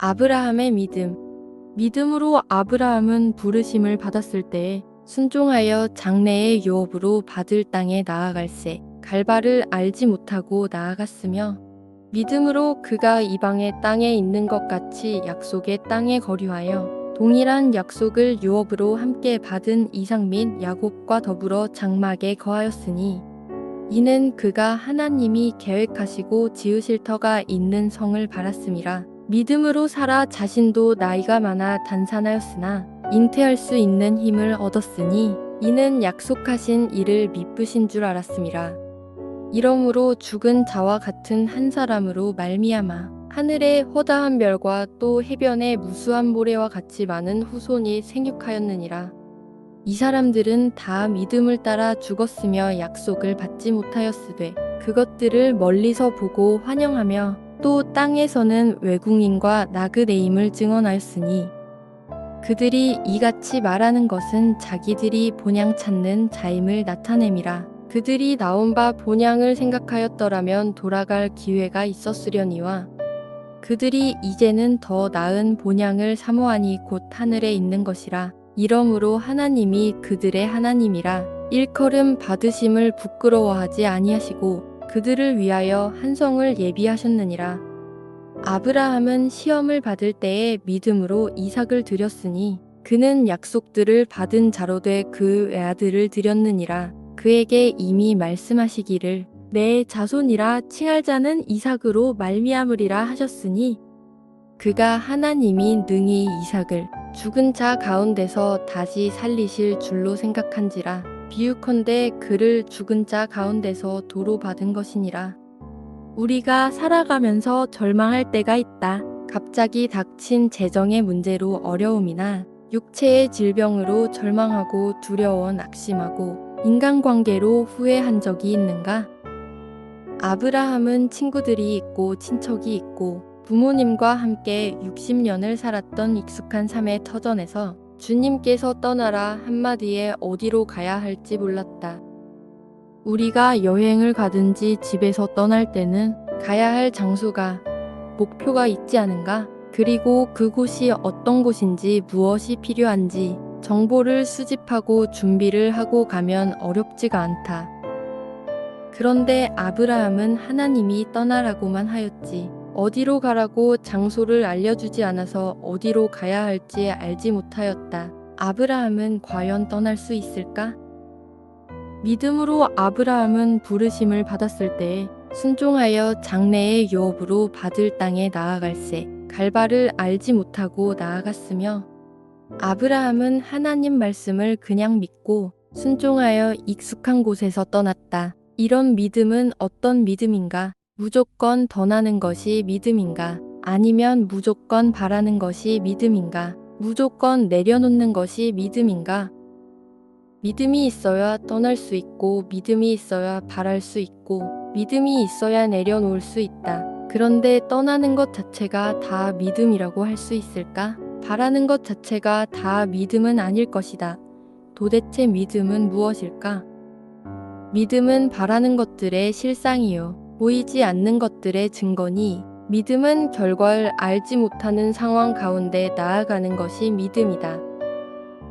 아브라함의 믿음. 믿음으로 아브라함은 부르심을 받았을 때에 순종하여 장래의 유업으로 받을 땅에 나아갈새 갈바를 알지 못하고 나아갔으며, 믿음으로 그가 이방의 땅에 있는 것 같이 약속의 땅에 거류하여 동일한 약속을 유업으로 함께 받은 이삭 및 야곱과 더불어 장막에 거하였으니, 이는 그가 하나님이 계획하시고 지으실 터가 있는 성을 바랐음이라. 믿음으로 살아 자신도 나이가 많아 단산하였으나 잉태할 수 있는 힘을 얻었으니, 이는 약속하신 이를 미쁘신 줄 알았음이라. 이러므로 죽은 자와 같은 한 사람으로 말미암아 하늘의 허다한 별과 또 해변의 무수한 모래와 같이 많은 후손이 생육하였느니라. 이 사람들은 다 믿음을 따라 죽었으며 약속을 받지 못하였으되 그것들을 멀리서 보고 환영하며 또 땅에서는 외국인과 나그네임을 증언하였으니, 그들이 이같이 말하는 것은 자기들이 본향 찾는 자임을 나타냄이라. 그들이 나온 바 본향을 생각하였더라면 돌아갈 기회가 있었으려니와, 그들이 이제는 더 나은 본향을 사모하니 곧 하늘에 있는 것이라. 이러므로 하나님이 그들의 하나님이라 일컬음 받으심을 부끄러워하지 아니하시고 그들을 위하여 한 성을 예비하셨느니라. 아브라함은 시험을 받을 때에 믿음으로 이삭을 드렸으니, 그는 약속들을 받은 자로 돼 그 외아들을 드렸느니라. 그에게 이미 말씀하시기를 내 자손이라 칭할 자는 이삭으로 말미암으리라 하셨으니, 그가 하나님이 능히 이삭을 죽은 자 가운데서 다시 살리실 줄로 생각한지라. 비유컨대 그를 죽은 자 가운데서 도로 받은 것이니라. 우리가 살아가면서 절망할 때가 있다. 갑자기 닥친 재정의 문제로 어려움이나 육체의 질병으로 절망하고 두려워 낙심하고 인간관계로 후회한 적이 있는가? 아브라함은 친구들이 있고 친척이 있고 부모님과 함께 60년을 살았던 익숙한 삶의 터전에서 주님께서 떠나라 한마디에 어디로 가야 할지 몰랐다. 우리가 여행을 가든지 집에서 떠날 때는 가야 할 장소가, 목표가 있지 않은가? 그리고 그곳이 어떤 곳인지 무엇이 필요한지 정보를 수집하고 준비를 하고 가면 어렵지가 않다. 그런데 아브라함은 하나님이 떠나라고만 하였지 어디로 가라고 장소를 알려주지 않아서 어디로 가야 할지 알지 못하였다. 아브라함은 과연 떠날 수 있을까? 믿음으로 아브라함은 부르심을 받았을 때에 순종하여 장래의 유업으로 받을 땅에 나아갈새 갈바를 알지 못하고 나아갔으며, 아브라함은 하나님 말씀을 그냥 믿고 순종하여 익숙한 곳에서 떠났다. 이런 믿음은 어떤 믿음인가? 무조건 떠나는 것이 믿음인가? 아니면 무조건 바라는 것이 믿음인가? 무조건 내려놓는 것이 믿음인가? 믿음이 있어야 떠날 수 있고, 믿음이 있어야 바랄 수 있고, 믿음이 있어야 내려놓을 수 있다. 그런데 떠나는 것 자체가 다 믿음이라고 할 수 있을까? 바라는 것 자체가 다 믿음은 아닐 것이다. 도대체 믿음은 무엇일까? 믿음은 바라는 것들의 실상이요, 보이지 않는 것들의 증거니, 믿음은 결과를 알지 못하는 상황 가운데 나아가는 것이 믿음이다.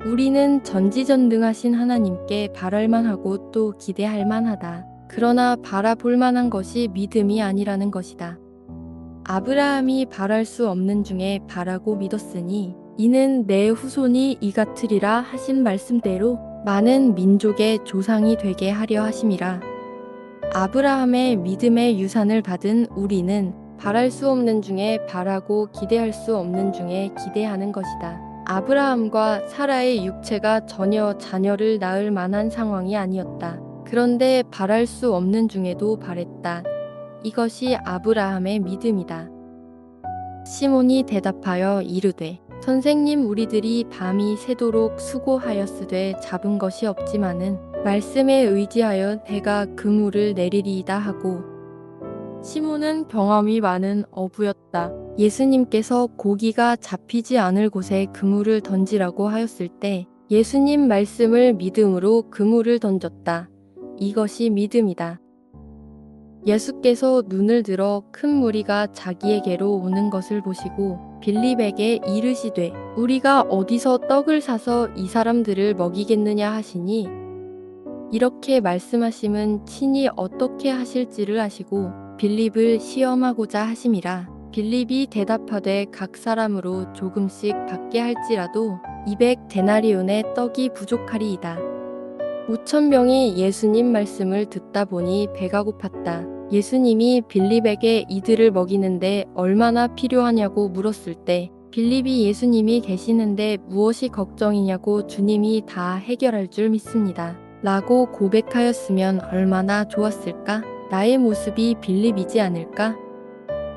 우리는 전지전능하신 하나님께 바랄만 하고 또 기대할 만하다. 그러나 바라볼 만한 것이 믿음이 아니라는 것이다. 아브라함이 바랄 수 없는 중에 바라고 믿었으니, 이는 내 후손이 이 같으리라 하신 말씀대로 많은 민족의 조상이 되게 하려 하심이라. 아브라함의 믿음의 유산을 받은 우리는 바랄 수 없는 중에 바라고 기대할 수 없는 중에 기대하는 것이다. 아브라함과 사라의 육체가 전혀 자녀를 낳을 만한 상황이 아니었다. 그런데 바랄 수 없는 중에도 바랬다. 이것이 아브라함의 믿음이다. 시몬이 대답하여 이르되, 선생님, 우리들이 밤이 새도록 수고하였으되 잡은 것이 없지만은 말씀에 의지하여 해가 그물을 내리리이다 하고, 시몬은 경험이 많은 어부였다. 예수님께서 고기가 잡히지 않을 곳에 그물을 던지라고 하였을 때 예수님 말씀을 믿음으로 그물을 던졌다. 이것이 믿음이다. 예수께서 눈을 들어 큰 무리가 자기에게로 오는 것을 보시고 빌립에게 이르시되 우리가 어디서 떡을 사서 이 사람들을 먹이겠느냐 하시니 이렇게 말씀하심은 친히 어떻게 하실지를 아시고 빌립을 시험하고자 하심이라. 빌립이 대답하되 각 사람으로 조금씩 받게 할지라도 200데나리온의 떡이 부족하리이다. 5,000명이 예수님 말씀을 듣다 보니 배가 고팠다. 예수님이 빌립에게 이들을 먹이는데 얼마나 필요하냐고 물었을 때 빌립이 예수님이 계시는데 무엇이 걱정이냐고 주님이 다 해결할 줄 믿습니다. 라고 고백하였으면 얼마나 좋았을까? 나의 모습이 빌립이지 않을까?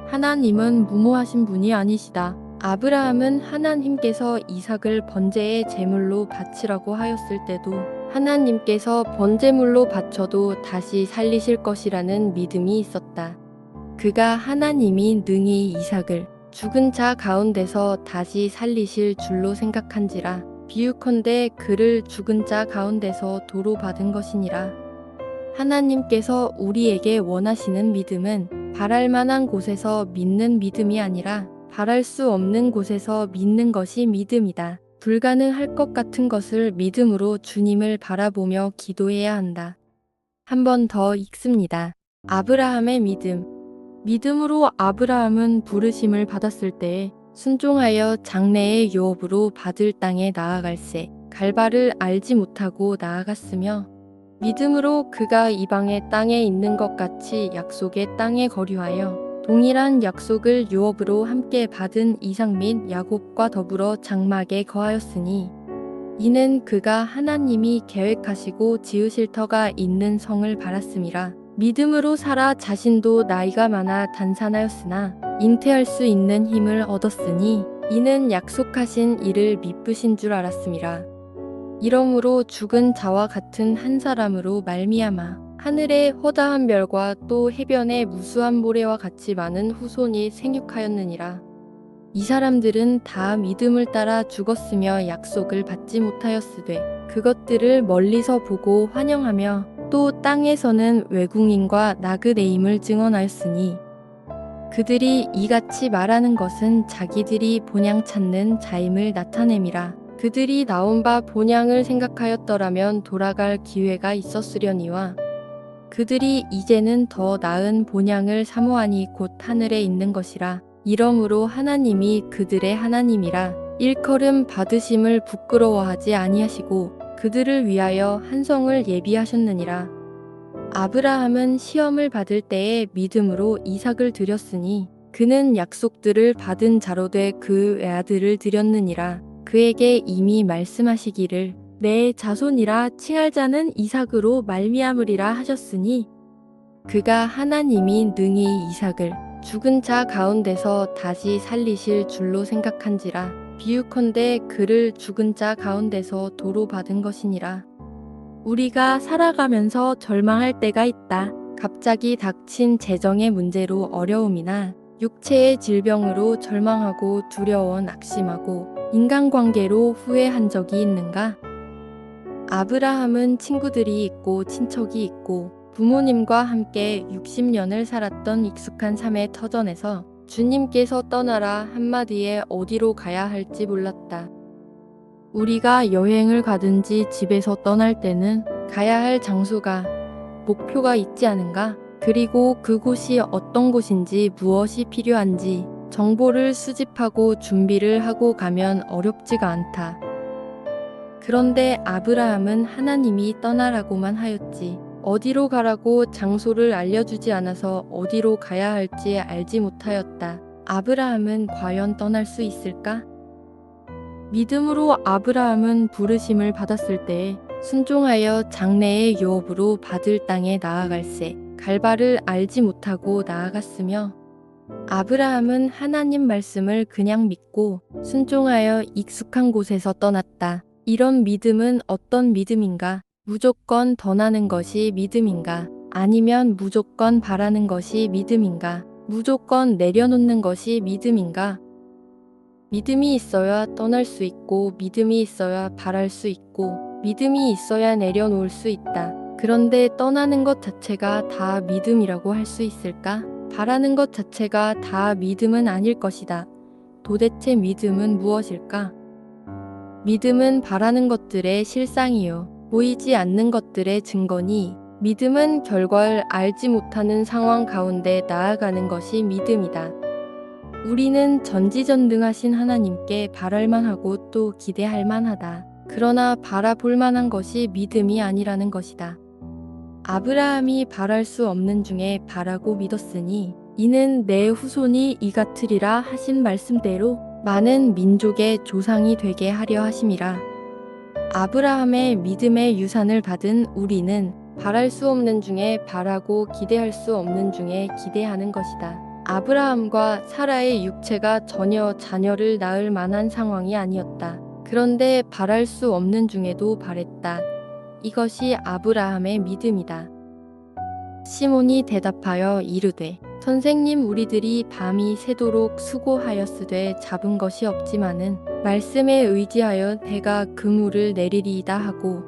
하나님은 무모하신 분이 아니시다. 아브라함은 하나님께서 이삭을 번제의 제물로 바치라고 하였을 때도 하나님께서 번제물로 바쳐도 다시 살리실 것이라는 믿음이 있었다. 그가 하나님이 능히 이삭을 죽은 자 가운데서 다시 살리실 줄로 생각한지라. 비유컨대 그를 죽은 자 가운데서 도로 받은 것이니라. 하나님께서 우리에게 원하시는 믿음은 바랄 만한 곳에서 믿는 믿음이 아니라 바랄 수 없는 곳에서 믿는 것이 믿음이다. 불가능할 것 같은 것을 믿음으로 주님을 바라보며 기도해야 한다. 한 번 더 읽습니다. 아브라함의 믿음. 믿음으로 아브라함은 부르심을 받았을 때에 순종하여 장래의 유업으로 받을 땅에 나아갈새 갈바를 알지 못하고 나아갔으며 믿음으로 그가 이방의 땅에 있는 것 같이 약속의 땅에 거류하여 동일한 약속을 유업으로 함께 받은 이삭 및 야곱과 더불어 장막에 거하였으니 이는 그가 하나님이 계획하시고 지으실 터가 있는 성을 바랐음이라. 믿음으로 살아 자신도 나이가 많아 단산하였으나 잉태할 수 있는 힘을 얻었으니 이는 약속하신 이를 미쁘신 줄 알았음이라. 이러므로 죽은 자와 같은 한 사람으로 말미암아 하늘의 허다한 별과 또 해변의 무수한 모래와 같이 많은 후손이 생육하였느니라. 이 사람들은 다 믿음을 따라 죽었으며 약속을 받지 못하였으되 그것들을 멀리서 보고 환영하며 또 땅에서는 외국인과 나그네임을 증언하였으니 그들이 이같이 말하는 것은 자기들이 본향 찾는 자임을 나타냄이라. 그들이 나온 바 본향을 생각하였더라면 돌아갈 기회가 있었으려니와 그들이 이제는 더 나은 본향을 사모하니 곧 하늘에 있는 것이라. 이러므로 하나님이 그들의 하나님이라 일컬음 받으심을 부끄러워하지 아니하시고 그들을 위하여 한 성을 예비하셨느니라. 아브라함은 시험을 받을 때에 믿음으로 이삭을 드렸으니 그는 약속들을 받은 자로 돼 그 외아들을 드렸느니라. 그에게 이미 말씀하시기를 내 자손이라 칭할 자는 이삭으로 말미암으리라 하셨으니 그가 하나님이 능히 이삭을 죽은 자 가운데서 다시 살리실 줄로 생각한지라. 비유컨대 그를 죽은 자 가운데서 도로 받은 것이니라. 우리가 살아가면서 절망할 때가 있다. 갑자기 닥친 재정의 문제로 어려움이나 육체의 질병으로 절망하고 두려워 낙심하고 인간관계로 후회한 적이 있는가? 아브라함은 친구들이 있고 친척이 있고 부모님과 함께 60년을 살았던 익숙한 삶의 터전에서 주님께서 떠나라 한마디에 어디로 가야 할지 몰랐다. 우리가 여행을 가든지 집에서 떠날 때는 가야 할 장소가 목표가 있지 않은가? 그리고 그곳이 어떤 곳인지 무엇이 필요한지 정보를 수집하고 준비를 하고 가면 어렵지가 않다. 그런데 아브라함은 하나님이 떠나라고만 하였지 어디로 가라고 장소를 알려주지 않아서 어디로 가야 할지 알지 못하였다. 아브라함은 과연 떠날 수 있을까? 믿음으로 아브라함은 부르심을 받았을 때에 순종하여 장래의 유업으로 받을 땅에 나아갈새 갈바를 알지 못하고 나아갔으며 아브라함은 하나님 말씀을 그냥 믿고 순종하여 익숙한 곳에서 떠났다. 이런 믿음은 어떤 믿음인가? 무조건 더 나는 것이 믿음인가? 아니면 무조건 바라는 것이 믿음인가? 무조건 내려놓는 것이 믿음인가? 믿음이 있어야 떠날 수 있고 믿음이 있어야 바랄 수 있고 믿음이 있어야 내려놓을 수 있다. 그런데 떠나는 것 자체가 다 믿음이라고 할 수 있을까? 바라는 것 자체가 다 믿음은 아닐 것이다. 도대체 믿음은 무엇일까? 믿음은 바라는 것들의 실상이요. 보이지 않는 것들의 증거니, 믿음은 결과를 알지 못하는 상황 가운데 나아가는 것이 믿음이다. 우리는 전지전능하신 하나님께 바랄 만하고 또 기대할 만하다. 그러나 바라볼 만한 것이 믿음이 아니라는 것이다. 아브라함이 바랄 수 없는 중에 바라고 믿었으니 이는 내 후손이 이 같으리라 하신 말씀대로 많은 민족의 조상이 되게 하려 하심이라. 아브라함의 믿음의 유산을 받은 우리는 바랄 수 없는 중에 바라고 기대할 수 없는 중에 기대하는 것이다. 아브라함과 사라의 육체가 전혀 자녀를 낳을 만한 상황이 아니었다. 그런데 바랄 수 없는 중에도 바랬다. 이것이 아브라함의 믿음이다. 시몬이 대답하여 이르되 선생님, 우리들이 밤이 새도록 수고하였으되 잡은 것이 없지만은 말씀에 의지하여 해가 그물을 내리리이다 하고.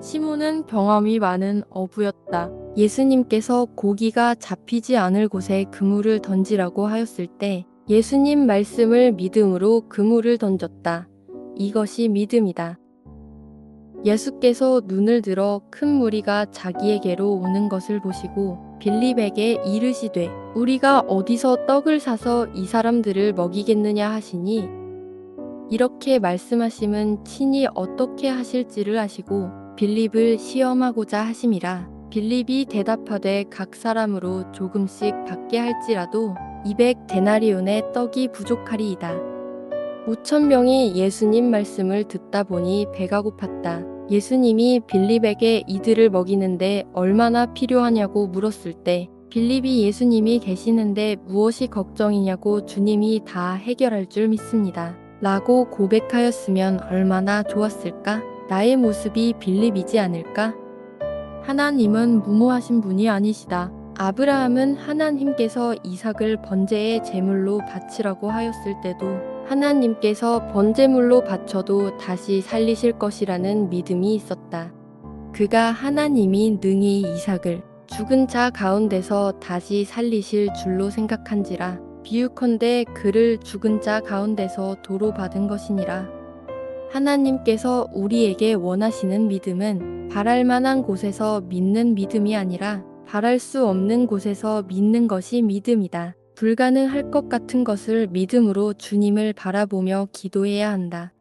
시몬은 경험이 많은 어부였다. 예수님께서 고기가 잡히지 않을 곳에 그물을 던지라고 하였을 때 예수님 말씀을 믿음으로 그물을 던졌다. 이것이 믿음이다. 예수께서 눈을 들어 큰 무리가 자기에게로 오는 것을 보시고 빌립에게 이르시되 우리가 어디서 떡을 사서 이 사람들을 먹이겠느냐 하시니, 이렇게 말씀하심은 친히 어떻게 하실지를 아시고 빌립을 시험하고자 하심이라. 빌립이 대답하되 각 사람으로 조금씩 받게 할지라도 200데나리온의 떡이 부족하리이다. 5,000명이 예수님 말씀을 듣다 보니 배가 고팠다. 예수님이 빌립에게 이들을 먹이는데 얼마나 필요하냐고 물었을 때 빌립이 예수님이 계시는데 무엇이 걱정이냐고 주님이 다 해결할 줄 믿습니다. 라고 고백하였으면 얼마나 좋았을까? 나의 모습이 빌립이지 않을까? 하나님은 무모하신 분이 아니시다. 아브라함은 하나님께서 이삭을 번제의 제물로 바치라고 하였을 때도 하나님께서 번제물로 바쳐도 다시 살리실 것이라는 믿음이 있었다. 그가 하나님이 능히 이삭을 죽은 자 가운데서 다시 살리실 줄로 생각한지라. 비유컨대 그를 죽은 자 가운데서 도로 받은 것이니라. 하나님께서 우리에게 원하시는 믿음은 바랄 만한 곳에서 믿는 믿음이 아니라 바랄 수 없는 곳에서 믿는 것이 믿음이다. 불가능할 것 같은 것을 믿음으로 주님을 바라보며 기도해야 한다.